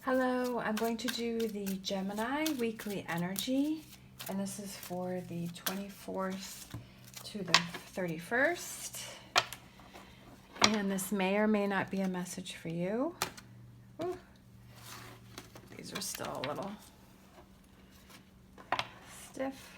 Hello, I'm going to do the Gemini weekly energy, and this is for the 24th to the 31st. And this may or may not be a message for you. Ooh, these are still a little stiff.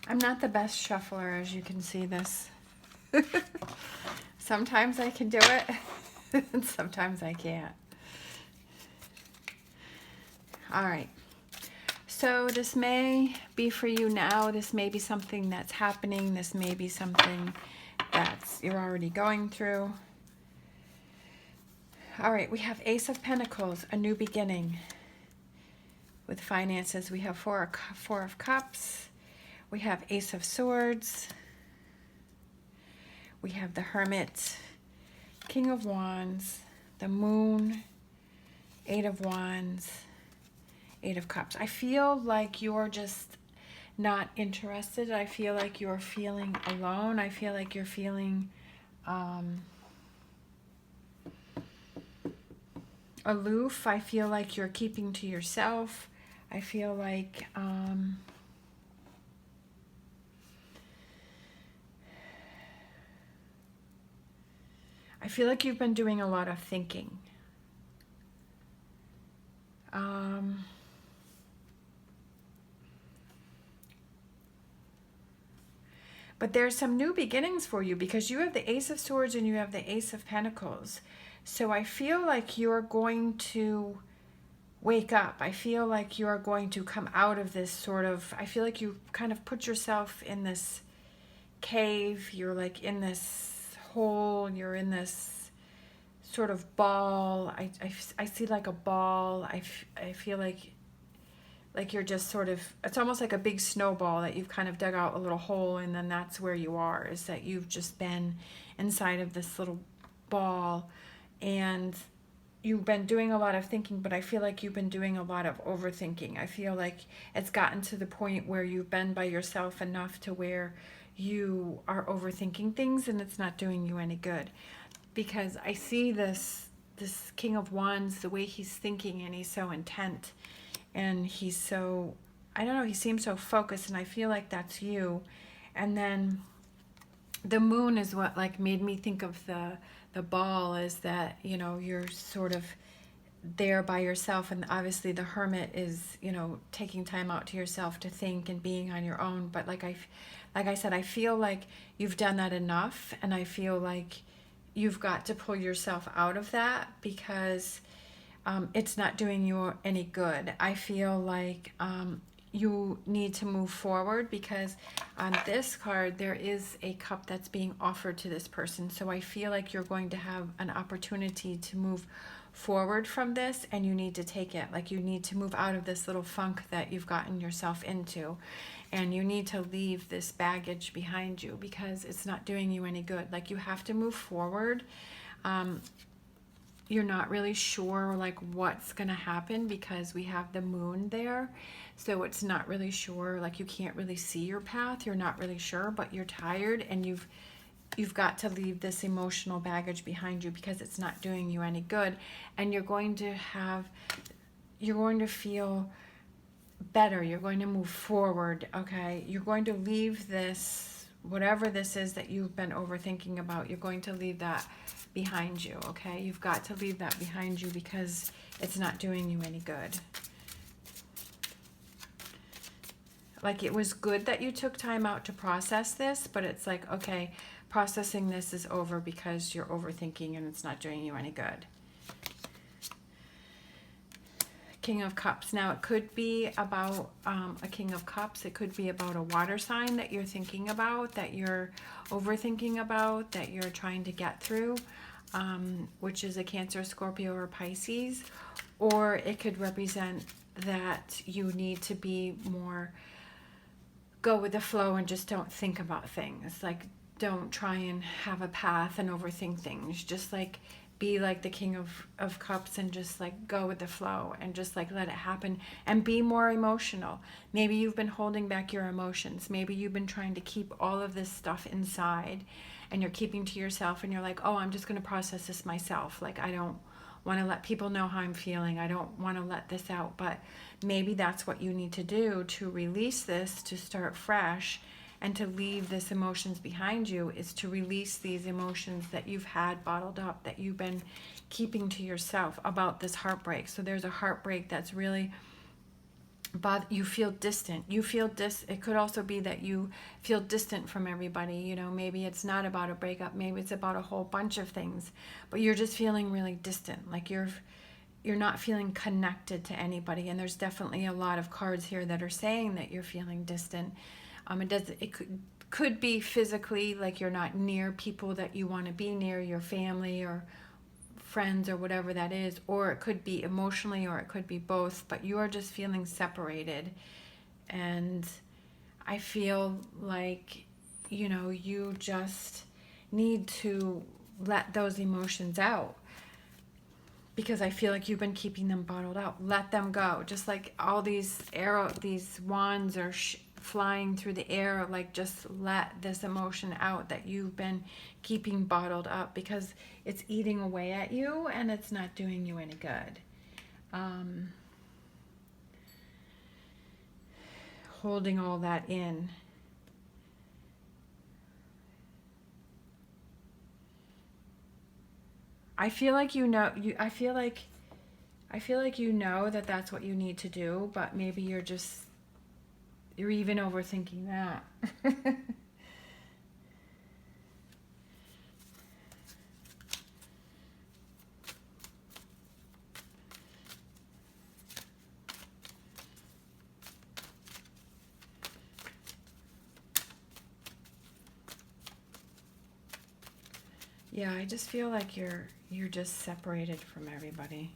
I'm not the best shuffler, as you can see this. Sometimes I can do it, and sometimes I can't. All right. So this may be for you now. This may be something that's happening. This may be something that's you're already going through. All right, we have Ace of Pentacles, a new beginning. With finances, we have Four of Cups. We have Ace of Swords. We have the Hermit, King of Wands, the Moon, Eight of Wands, Eight of Cups. I feel like you're just not interested. I feel like you're feeling alone. I feel like you're feeling aloof. I feel like you're keeping to yourself. I feel like you've been doing a lot of thinking. But there's some new beginnings for you because you have the Ace of Swords and you have the Ace of Pentacles. So I feel like you're going to wake up. I feel like you're going to come out of this sort of, I feel like you kind of put yourself in this cave. You're like in this hole. You're in this sort of ball. I see like a ball. I feel like you're just sort of, it's almost like a big snowball that you've kind of dug out a little hole, and then that's where you are, is that you've just been inside of this little ball and you've been doing a lot of thinking, but I feel like you've been doing a lot of overthinking. I feel like it's gotten to the point where you've been by yourself enough to where you are overthinking things, and it's not doing you any good. Because I see this King of Wands, the way he's thinking, and he's so intent, and he's so, I don't know, he seems so focused, and I feel like that's you. And then the Moon is what like made me think of the ball, is that, you know, you're sort of there by yourself, and obviously the Hermit is, you know, taking time out to yourself to think and being on your own. But like I said, I feel like you've done that enough, and I feel like you've got to pull yourself out of that because it's not doing you any good. I feel like you need to move forward, because on this card there is a cup that's being offered to this person. So I feel like you're going to have an opportunity to move forward from this, and you need to take it. Like, you need to move out of this little funk that you've gotten yourself into, and you need to leave this baggage behind you because it's not doing you any good. Like, you have to move forward. You're not really sure like what's gonna happen because we have the Moon there, so it's not really sure. Like, you can't really see your path. You're not really sure, but you're tired, and you've got to leave this emotional baggage behind you because it's not doing you any good. And you're going to feel better. You're going to move forward. Okay, you're going to leave this, whatever this is that you've been overthinking about, you're going to leave that behind you. Okay, you've got to leave that behind you because it's not doing you any good. Like, it was good that you took time out to process this, but it's like, okay, processing this is over because you're overthinking and it's not doing you any good. King of Cups. Now, it could be about a King of Cups. It could be about a water sign that you're thinking about, that you're overthinking about, that you're trying to get through, which is a Cancer, Scorpio, or Pisces. Or it could represent that you need to be more go with the flow and just don't think about things. Like, don't try and have a path and overthink things. Just like be like the King of Cups and just like go with the flow and just like let it happen and be more emotional. Maybe you've been holding back your emotions. Maybe you've been trying to keep all of this stuff inside and you're keeping to yourself and you're like, oh, I'm just going to process this myself. Like, I don't want to let people know how I'm feeling. I don't want to let this out. But maybe that's what you need to do to release this, to start fresh, and to leave this emotions behind you, is to release these emotions that you've had bottled up, that you've been keeping to yourself about this heartbreak. So there's a heartbreak that's really you feel distant. It could also be that you feel distant from everybody. You know, maybe it's not about a breakup, maybe it's about a whole bunch of things, but you're just feeling really distant, like you're not feeling connected to anybody. And there's definitely a lot of cards here that are saying that you're feeling distant. It could be physically, like you're not near people that you want to be near, your family or friends or whatever that is, or it could be emotionally, or it could be both, but you are just feeling separated. And I feel like, you know, you just need to let those emotions out, because I feel like you've been keeping them bottled up. Let them go. Just like all these wands are flying through the air, like just let this emotion out that you've been keeping bottled up, because it's eating away at you and it's not doing you any good. Holding all that in. I feel like I feel like you know that that's what you need to do, but maybe you're even overthinking that. Yeah, I just feel like you're just separated from everybody.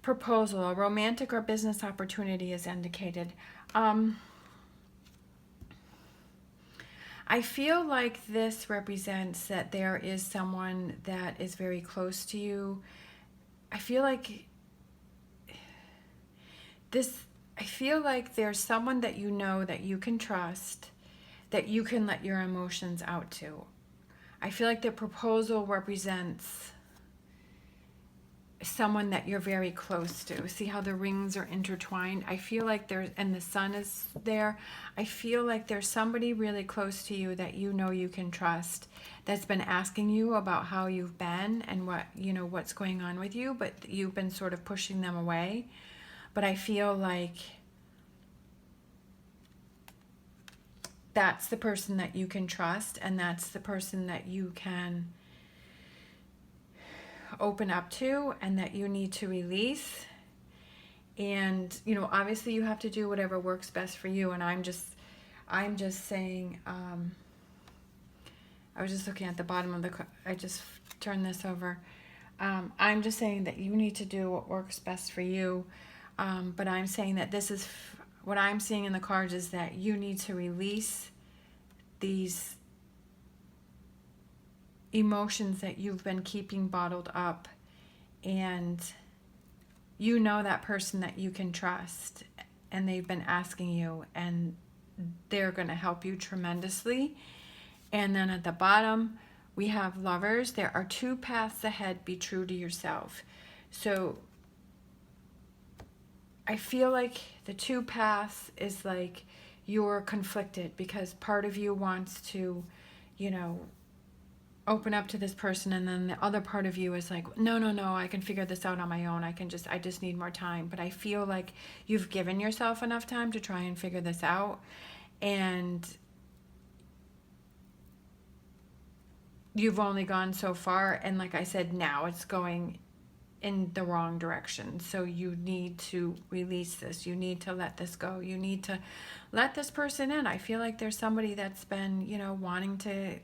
Proposal, a romantic or business opportunity is indicated. I feel like this represents that there is someone that is very close to you. I feel like there's someone that you know that you can trust, that you can let your emotions out to. I feel like the proposal represents someone that you're very close to. See how the rings are intertwined? I feel like and the sun is there. I feel like there's somebody really close to you that you know you can trust, that's been asking you about how you've been and what's going on with you, but you've been sort of pushing them away. But I feel like that's the person that you can trust, and that's the person that you can open up to and that you need to release. And obviously you have to do whatever works best for you. And I'm just saying, I was just looking at the bottom of I just turned this over. I'm just saying that you need to do what works best for you. But I'm saying that this is what I'm seeing in the cards, is that you need to release these emotions that you've been keeping bottled up, and that person that you can trust, and they've been asking you, and they're going to help you tremendously. And then at the bottom we have Lovers. There are two paths ahead. Be true to yourself. So I feel like the two paths is like you're conflicted, because part of you wants to open up to this person, and then the other part of you is like, no, I can figure this out on my own. I just need more time. But I feel like you've given yourself enough time to try and figure this out, and you've only gone so far. And like I said, now it's going in the wrong direction. So you need to release this. You need to let this go. You need to let this person in. I feel like there's somebody that's been, wanting to,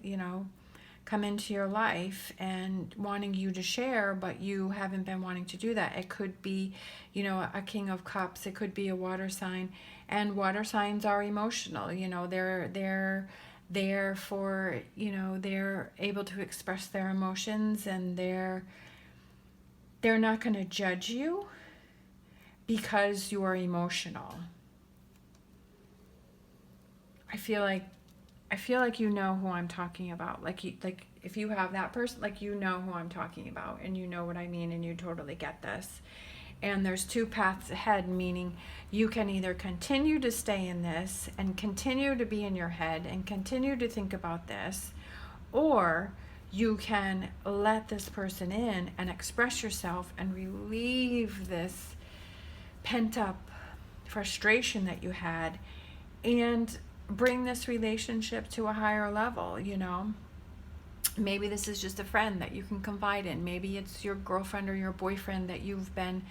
come into your life and wanting you to share, but you haven't been wanting to do that. It could be, you know, a King of Cups. It could be a water sign, and water signs are emotional. You know, they're there for, you know, they're able to express their emotions, and they're not going to judge you because you are emotional. I feel like you know who I'm talking about. Like if you have that person, like, you know who I'm talking about, and you know what I mean, and you totally get this. And there's two paths ahead, meaning you can either continue to stay in this and continue to be in your head and continue to think about this, or you can let this person in and express yourself and relieve this pent up frustration that you had, and bring this relationship to a higher level. You know, maybe this is just a friend that you can confide in. Maybe it's your girlfriend or your boyfriend that you've been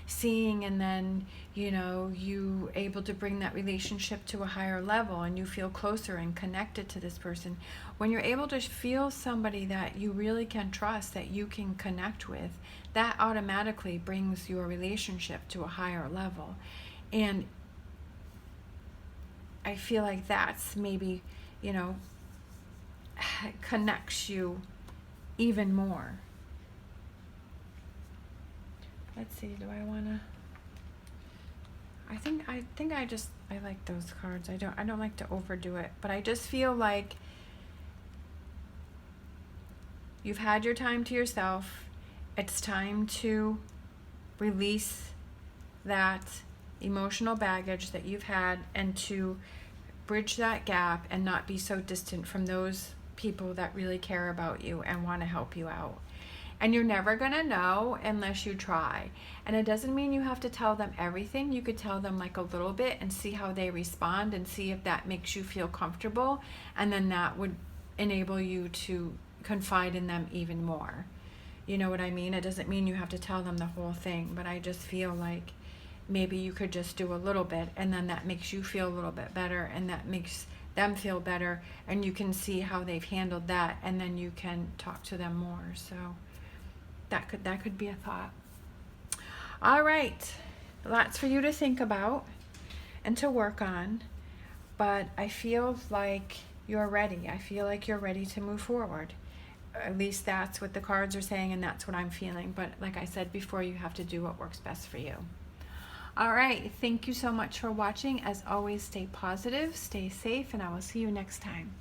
seeing, and then, you know, you able to bring that relationship to a higher level, and you feel closer and connected to this person. When you're able to feel somebody that you really can trust, that you can connect with, that automatically brings your relationship to a higher level. And I feel like that's maybe, you know, connects you even more. Let's see, do I want to, I think I like those cards. I don't like to overdo it, but I just feel like you've had your time to yourself. It's time to release that emotional baggage that you've had, and to bridge that gap and not be so distant from those people that really care about you and want to help you out. And you're never going to know unless you try. And it doesn't mean you have to tell them everything. You could tell them like a little bit and see how they respond, and see if that makes you feel comfortable, and then that would enable you to confide in them even more. You know what I mean? It doesn't mean you have to tell them the whole thing, but I just feel like maybe you could just do a little bit, and then that makes you feel a little bit better, and that makes them feel better, and you can see how they've handled that, and then you can talk to them more. So that could be a thought. All right, lots for you to think about and to work on, but I feel like you're ready. I feel like you're ready to move forward. At least that's what the cards are saying, and that's what I'm feeling. But like I said before, you have to do what works best for you. All right, thank you so much for watching. As always, stay positive, stay safe, and I will see you next time.